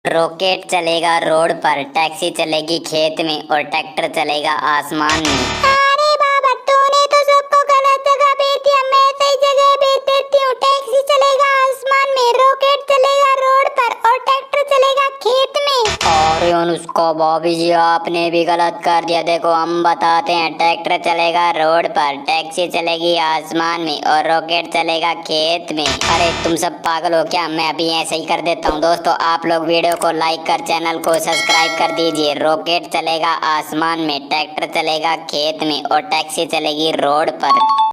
Rocket चलेगा road पर, taxi चलेगी खेत में और ट्रैक्टर चलेगा आसमान में। अरे बाबा, तूने तो सबको गलत जगह भेज दिया। मैं सही जगह भेज देती हूँ। टैक्सी चलेगा आसमान में, रॉकेट चलेगा रोड पर और ट्रैक्टर चलेगा खेत में। और उसको बॉबी जी आपने भी गलत कर दिया। देखो हम बताते हैं, ट्रैक्टर चलेगा रोड पर, टैक्सी चलेगी आसमान में और रॉकेट चलेगा खेत में। अरे तुम सब पागल हो क्या? मैं अभी ऐसे ही कर देता हूँ। दोस्तों आप लोग वीडियो को लाइक कर चैनल को सब्सक्राइब कर दीजिए। रॉकेट चलेगा आसमान में, ट्रैक्टर चलेगा खेत में और टैक्सी चलेगी रोड पर।